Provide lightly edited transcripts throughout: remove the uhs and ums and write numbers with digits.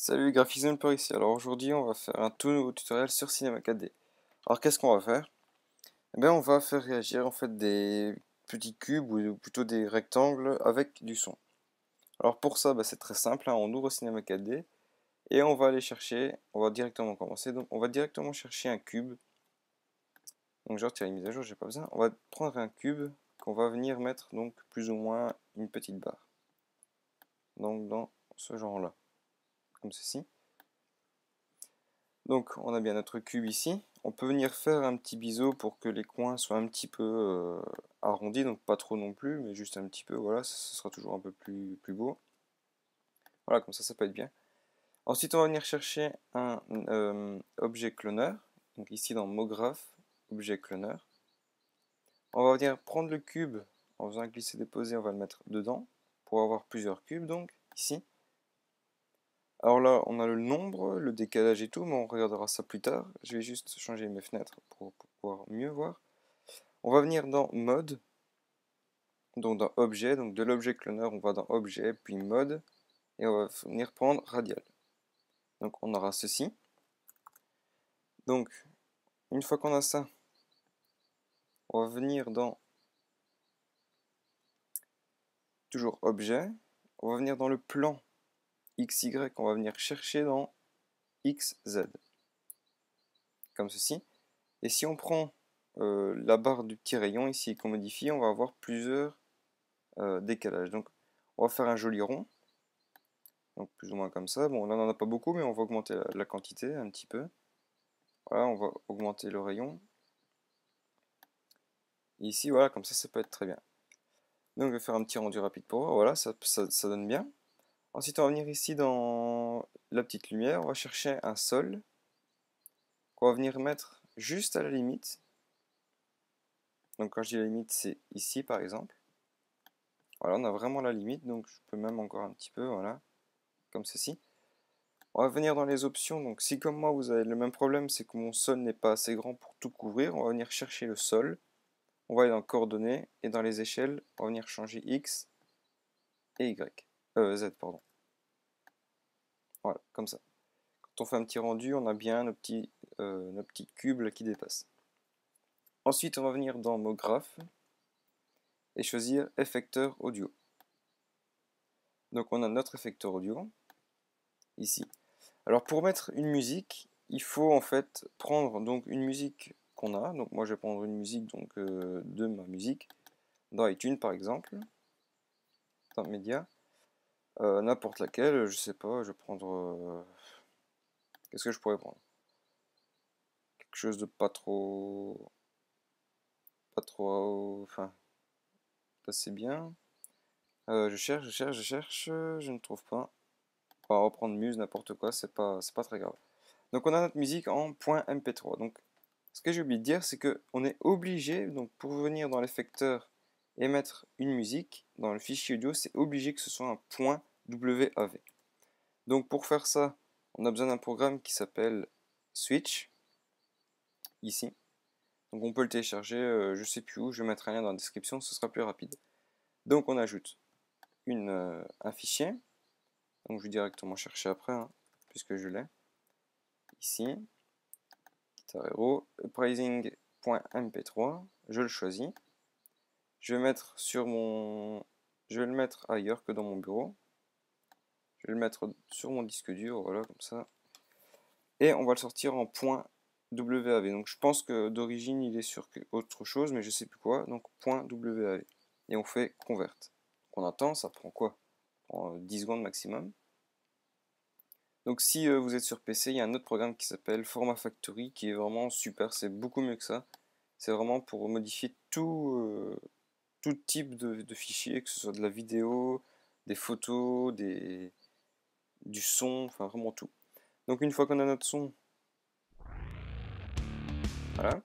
Salut Graphism par ici. Alors aujourd'hui on va faire un tout nouveau tutoriel sur Cinema 4D. Alors qu'est-ce qu'on va faire? Eh bien on va faire réagir en fait des petits cubes ou plutôt des rectangles avec du son. Alors pour ça c'est très simple, hein. On ouvre Cinema 4D et on va aller chercher, on va directement commencer, donc on va directement chercher un cube. Donc je retire les mises à jour, j'ai pas besoin. On va prendre un cube qu'on va venir mettre donc plus ou moins une petite barre. Donc dans ce genre là, comme ceci. Donc on a bien notre cube ici. On peut venir faire un petit biseau pour que les coins soient un petit peu arrondis, donc pas trop non plus, mais juste un petit peu, voilà, ce sera toujours un peu plus beau. Voilà, comme ça peut être bien. Ensuite on va venir chercher un objet cloneur, donc ici dans MoGraph, objet cloneur. On va venir prendre le cube, en faisant un glisser-déposer, on va le mettre dedans, pour avoir plusieurs cubes, donc ici. Alors là, on a le nombre, le décalage et tout, mais on regardera ça plus tard. Je vais juste changer mes fenêtres pour pouvoir mieux voir. On va venir dans Mode, donc dans Objet, donc de l'objet cloneur, on va dans Objet, puis Mode, et on va venir prendre Radial. Donc on aura ceci. Donc, une fois qu'on a ça, on va venir dans toujours Objet, on va venir dans le plan XY, on va venir chercher dans XZ, comme ceci. Et si on prend la barre du petit rayon ici qu'on modifie, on va avoir plusieurs décalages. Donc on va faire un joli rond, donc plus ou moins comme ça. Bon, là on n'en a pas beaucoup, mais on va augmenter la quantité un petit peu. Voilà, on va augmenter le rayon. Et ici, voilà, comme ça peut être très bien. Donc je vais faire un petit rendu rapide pour voir, voilà, ça donne bien. Ensuite on va venir ici dans la petite lumière, on va chercher un sol, qu'on va venir mettre juste à la limite. Donc quand je dis la limite, c'est ici par exemple. Voilà, on a vraiment la limite, donc je peux même encore un petit peu, voilà, comme ceci. On va venir dans les options, donc si comme moi vous avez le même problème, c'est que mon sol n'est pas assez grand pour tout couvrir, on va venir chercher le sol, on va aller dans coordonnées, et dans les échelles, on va venir changer X et Y, Z, pardon. Voilà, comme ça. Quand on fait un petit rendu, on a bien nos petits cubes là, qui dépassent. Ensuite, on va venir dans MoGraph, et choisir effecteur audio. Donc on a notre effecteur audio, ici. Alors pour mettre une musique, il faut en fait prendre donc une musique qu'on a. Donc moi je vais prendre une musique donc, de ma musique, dans iTunes par exemple, dans Média, n'importe laquelle, je sais pas, je vais prendre... qu'est-ce que je pourrais prendre? Quelque chose de pas trop... enfin, assez bien. Je cherche, je ne trouve pas. On va reprendre Muse, n'importe quoi, c'est pas très grave. Donc on a notre musique en .mp3. Donc ce que j'ai oublié de dire, c'est qu'on est obligé, donc pour venir dans l'effecteur et mettre une musique, dans le fichier audio, c'est obligé que ce soit un .wav. Donc pour faire ça, on a besoin d'un programme qui s'appelle Switch, ici. Donc on peut le télécharger, je sais plus où, je vais mettre un lien dans la description, ce sera plus rapide. Donc on ajoute un fichier, donc je vais directement chercher après, hein, puisque je l'ai, ici. Pricing.mp3, je le choisis. Je vais le mettre ailleurs que dans mon bureau. Je vais le mettre sur mon disque dur, voilà, comme ça. Et on va le sortir en .wav. Donc je pense que d'origine il est sur autre chose, mais je sais plus quoi. Donc .wav. Et on fait convert. On attend, ça prend quoi? Ça prend 10 secondes maximum. Donc si vous êtes sur PC, il y a un autre programme qui s'appelle Format Factory qui est vraiment super, c'est beaucoup mieux que ça. C'est vraiment pour modifier tout type de fichiers, que ce soit de la vidéo, des photos, du son, enfin vraiment tout. Donc une fois qu'on a notre son, voilà,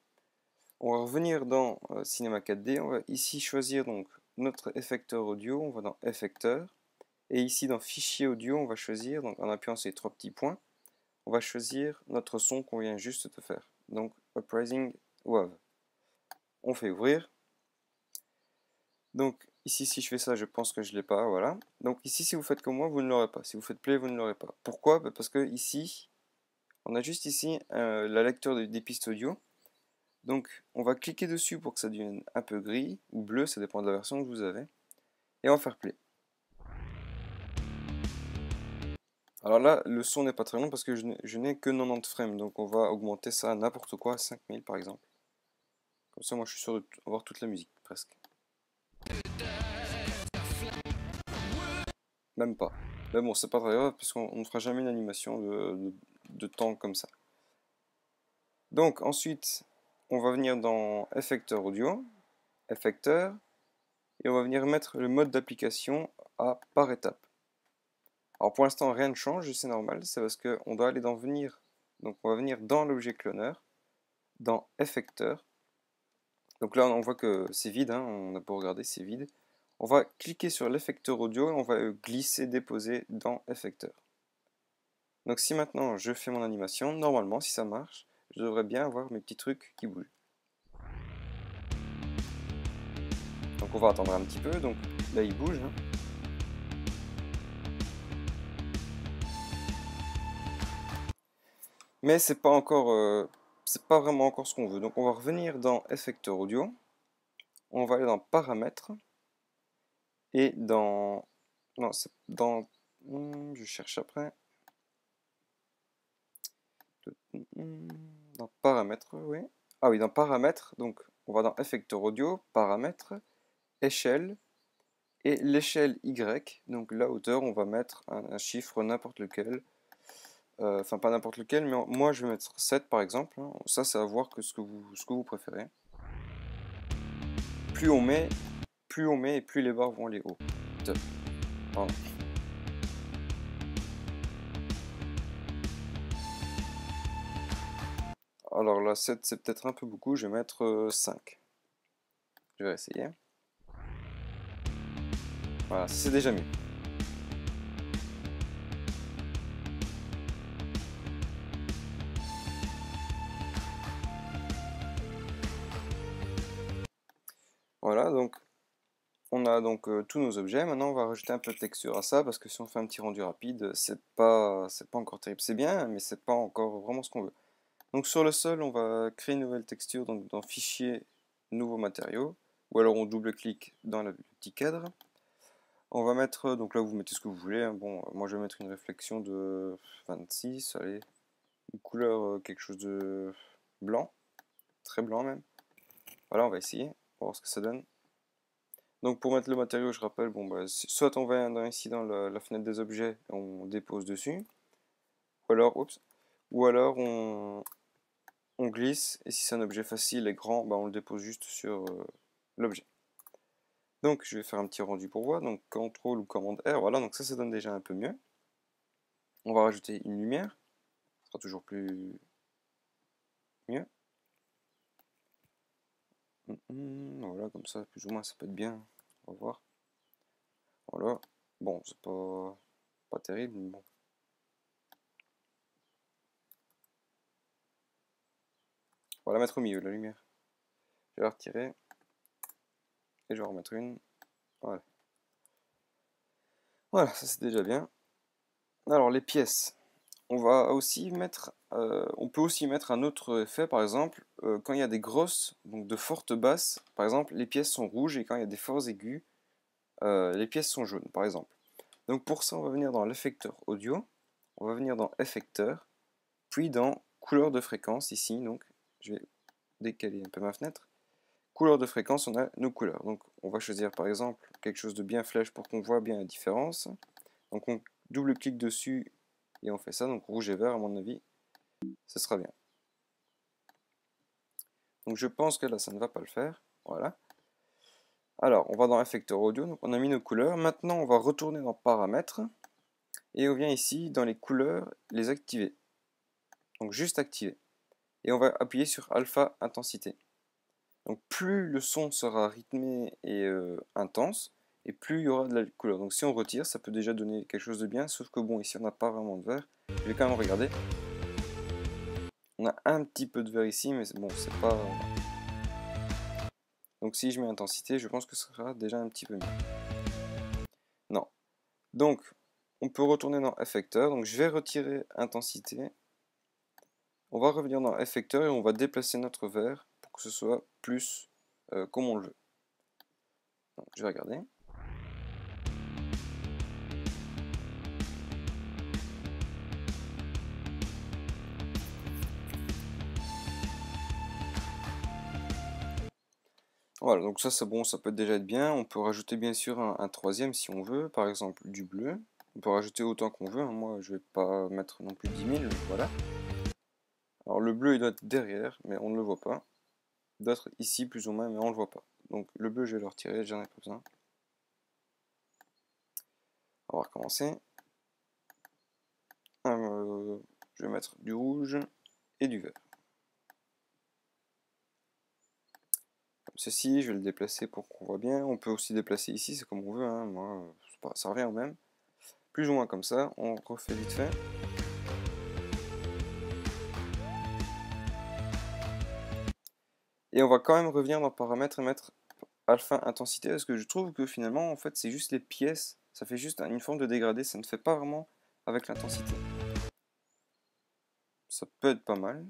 on va revenir dans Cinema 4D, on va ici choisir donc notre effecteur audio, on va dans Effecteur, et ici dans Fichier audio, on va choisir, donc en appuyant ces trois petits points, on va choisir notre son qu'on vient juste de faire, donc Uprising WAV. On fait ouvrir. Donc ici, si je fais ça, je pense que je l'ai pas, voilà. Donc ici, si vous faites comme moi, vous ne l'aurez pas. Si vous faites play, vous ne l'aurez pas. Pourquoi? Bah, parce que ici, on a juste ici la lecture des pistes audio. Donc on va cliquer dessus pour que ça devienne un peu gris ou bleu, ça dépend de la version que vous avez. Et on va faire play. Alors là, le son n'est pas très long parce que je n'ai que 90 frames. Donc on va augmenter ça à n'importe quoi, à 5000 par exemple. Comme ça, moi je suis sûr d'avoir toute la musique, presque. Même pas. Mais bon, c'est pas très grave puisqu'on ne fera jamais une animation de temps comme ça. Donc ensuite, on va venir dans Effecteur audio, Effecteur, et on va venir mettre le mode d'application à par étape. Alors pour l'instant, rien ne change, c'est normal, c'est parce qu'on doit aller dans venir. Donc on va venir dans l'objet cloneur, dans Effecteur. Donc là, on voit que c'est vide, hein, on a beau regarder, c'est vide. On va cliquer sur l'effecteur audio et on va glisser, déposer dans Effecteur. Donc si maintenant je fais mon animation, normalement, si ça marche, je devrais bien avoir mes petits trucs qui bougent. Donc on va attendre un petit peu, donc là il bouge. Hein. Mais c'est pas encore, c'est pas vraiment encore ce qu'on veut. Donc on va revenir dans Effecteur audio, on va aller dans Paramètres, et dans... Non, c'est dans... je cherche après. Dans Paramètres, oui. Ah oui, dans Paramètres, donc on va dans Effecteur audio, Paramètres, Échelle, et l'échelle Y, donc la hauteur, on va mettre un chiffre n'importe lequel. Enfin, pas n'importe lequel, mais moi je vais mettre 7 par exemple. Hein. Ça, c'est à voir que ce que vous préférez. Plus on met et plus les barres vont aller haut. Pardon. Alors là, 7 c'est peut-être un peu beaucoup, je vais mettre 5. Je vais essayer. Voilà, c'est déjà mieux. Voilà, donc on a donc tous nos objets. Maintenant, on va rajouter un peu de texture à ça parce que si on fait un petit rendu rapide, c'est pas encore terrible. C'est bien, mais c'est pas encore vraiment ce qu'on veut. Donc sur le sol, on va créer une nouvelle texture donc dans Fichier, Nouveau matériau, ou alors on double-clique dans le petit cadre. On va mettre, donc là vous mettez ce que vous voulez. Hein. Bon, moi je vais mettre une réflexion de 26, allez, une couleur quelque chose de blanc, très blanc même. Voilà, on va essayer, on va voir ce que ça donne. Donc pour mettre le matériau, je rappelle, bon, bah, soit on va ici dans la fenêtre des objets, on dépose dessus, ou alors, ou alors on glisse, et si c'est un objet facile et grand, bah, on le dépose juste sur l'objet. Donc je vais faire un petit rendu pour voir, donc CTRL ou commande R, voilà, donc ça donne déjà un peu mieux. On va rajouter une lumière, ce sera toujours plus mieux. Voilà, comme ça, plus ou moins, ça peut être bien, on va voir. Voilà, bon, c'est pas terrible, mais bon. On va la mettre au milieu, la lumière. Je vais la retirer. Et je vais en remettre une. Voilà. Voilà, ça c'est déjà bien. Alors les pièces. On va aussi mettre, on peut aussi mettre un autre effet, par exemple, quand il y a des grosses, donc de fortes basses, par exemple, les pièces sont rouges et quand il y a des forts aigus, les pièces sont jaunes, par exemple. Donc pour ça, on va venir dans l'effecteur audio, on va venir dans effecteur, puis dans couleur de fréquence ici, donc je vais décaler un peu ma fenêtre. Couleur de fréquence, on a nos couleurs. Donc on va choisir par exemple quelque chose de bien flèche pour qu'on voit bien la différence. Donc on double-clique dessus et on fait ça, donc rouge et vert à mon avis, ce sera bien. Donc je pense que là ça ne va pas le faire, voilà. Alors on va dans effecteur audio, donc on a mis nos couleurs. Maintenant on va retourner dans paramètres et on vient ici dans les couleurs, les activer. Donc juste activer. Et on va appuyer sur alpha intensité. Donc plus le son sera rythmé et intense, et plus il y aura de la couleur. Donc si on retire, ça peut déjà donner quelque chose de bien, sauf que bon, ici on n'a pas vraiment de vert. Je vais quand même regarder. On a un petit peu de vert ici, mais bon, c'est pas... Donc Donc si je mets intensité, je pense que ce sera déjà un petit peu mieux. Non. Donc, on peut retourner dans effecteur. Donc je vais retirer intensité. On va revenir dans effecteur et on va déplacer notre verre pour que ce soit plus comme on le veut. Donc, je vais regarder. Voilà, donc ça c'est bon, ça peut déjà être bien. On peut rajouter bien sûr un troisième si on veut, par exemple du bleu. On peut rajouter autant qu'on veut, hein. Moi je vais pas mettre non plus 10 000, voilà. Alors le bleu il doit être derrière, mais on ne le voit pas. Il doit être ici plus ou moins, mais on ne le voit pas. Donc le bleu je vais le retirer, j'en ai pas besoin. On va recommencer. Je vais mettre du rouge et du vert. Comme ceci, je vais le déplacer pour qu'on voit bien. On peut aussi déplacer ici, c'est comme on veut, hein. Moi, ça revient au même. Plus ou moins comme ça, on refait vite fait. Et on va quand même revenir dans paramètres et mettre alpha intensité, parce que je trouve que finalement, en fait, c'est juste les pièces. Ça fait juste une forme de dégradé, ça ne fait pas vraiment avec l'intensité. Ça peut être pas mal.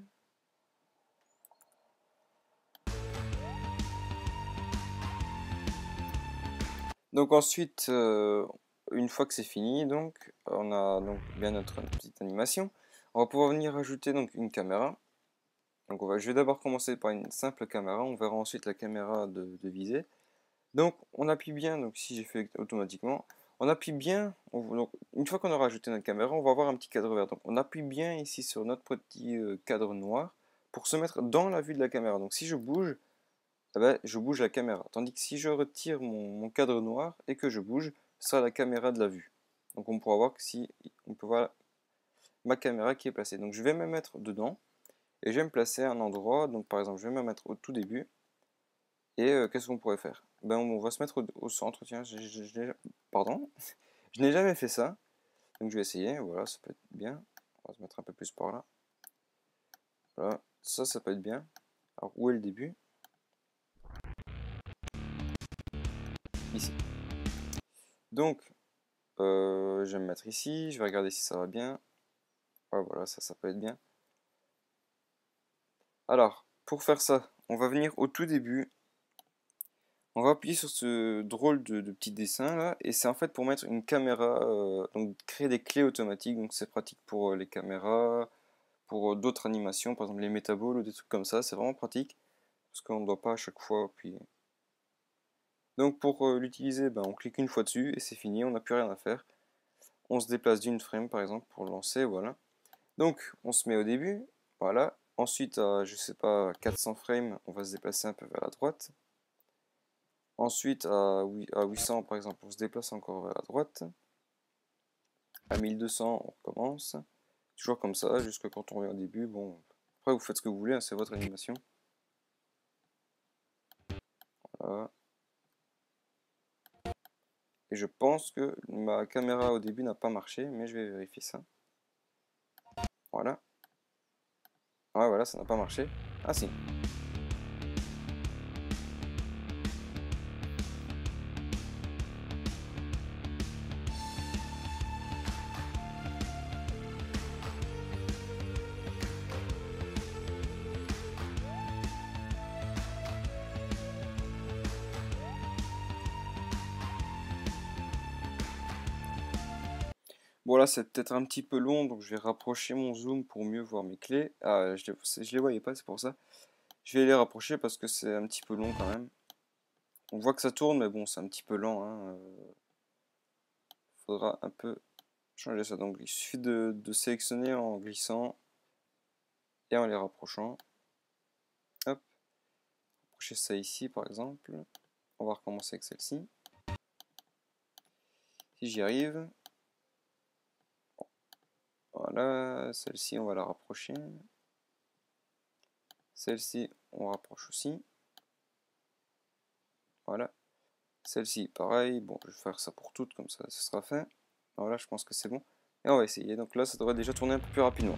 Donc ensuite, une fois que c'est fini, donc on a donc bien notre petite animation. On va pouvoir venir ajouter donc une caméra. Donc je vais d'abord commencer par une simple caméra, on verra ensuite la caméra de visée. Donc on appuie bien, donc si j'ai fait automatiquement, on appuie bien, donc, une fois qu'on aura ajouté notre caméra, on va avoir un petit cadre vert. Donc on appuie bien ici sur notre petit cadre noir pour se mettre dans la vue de la caméra. Donc si je bouge, eh ben, je bouge la caméra. Tandis que si je retire mon cadre noir et que je bouge, ce sera la caméra de la vue. Donc on pourra voir que si on peut voir ma caméra qui est placée. Donc je vais me mettre dedans et je vais me placer à un endroit. Donc par exemple, je vais me mettre au tout début. Et qu'est-ce qu'on pourrait faire? Ben, on va se mettre au centre. Tiens, pardon, je n'ai jamais fait ça. Donc je vais essayer. Voilà, ça peut être bien. On va se mettre un peu plus par là. Voilà, ça peut être bien. Alors où est le début? Ici. Donc je vais me mettre ici. Je vais regarder si ça va bien. Ouais, voilà, ça peut être bien. Alors, pour faire ça, on va venir au tout début. On va appuyer sur ce drôle de petit dessin là, et c'est en fait pour mettre une caméra, donc créer des clés automatiques, donc c'est pratique pour les caméras, pour d'autres animations, par exemple les métaballs ou des trucs comme ça, c'est vraiment pratique, parce qu'on ne doit pas à chaque fois appuyer. Donc pour l'utiliser, ben, on clique une fois dessus et c'est fini, on n'a plus rien à faire. On se déplace d'une frame par exemple pour le lancer, voilà. Donc on se met au début, voilà. Ensuite à, je sais pas, 400 frames, on va se déplacer un peu vers la droite. Ensuite, à 800 par exemple, on se déplace encore vers la droite. À 1200, on recommence. Toujours comme ça, jusque quand on revient au début. Bon, après, vous faites ce que vous voulez, hein, c'est votre animation. Voilà. Et je pense que ma caméra au début n'a pas marché, mais je vais vérifier ça. Voilà. Ouais, voilà, ça n'a pas marché. Ah si. Bon là c'est peut-être un petit peu long, donc je vais rapprocher mon zoom pour mieux voir mes clés. Ah, je les voyais pas, c'est pour ça. Je vais les rapprocher parce que c'est un petit peu long quand même. On voit que ça tourne, mais bon, c'est un petit peu lent, hein. Faudra un peu changer ça. Donc il suffit de sélectionner en glissant et en les rapprochant. Hop, rapprocher ça ici par exemple. On va recommencer avec celle-ci. Si j'y arrive. Voilà, celle-ci on va la rapprocher. Celle-ci on rapproche aussi. Voilà. Celle-ci pareil. Bon, je vais faire ça pour toutes, comme ça ce sera fait. Voilà, je pense que c'est bon. Et on va essayer. Donc là, ça devrait déjà tourner un peu plus rapidement.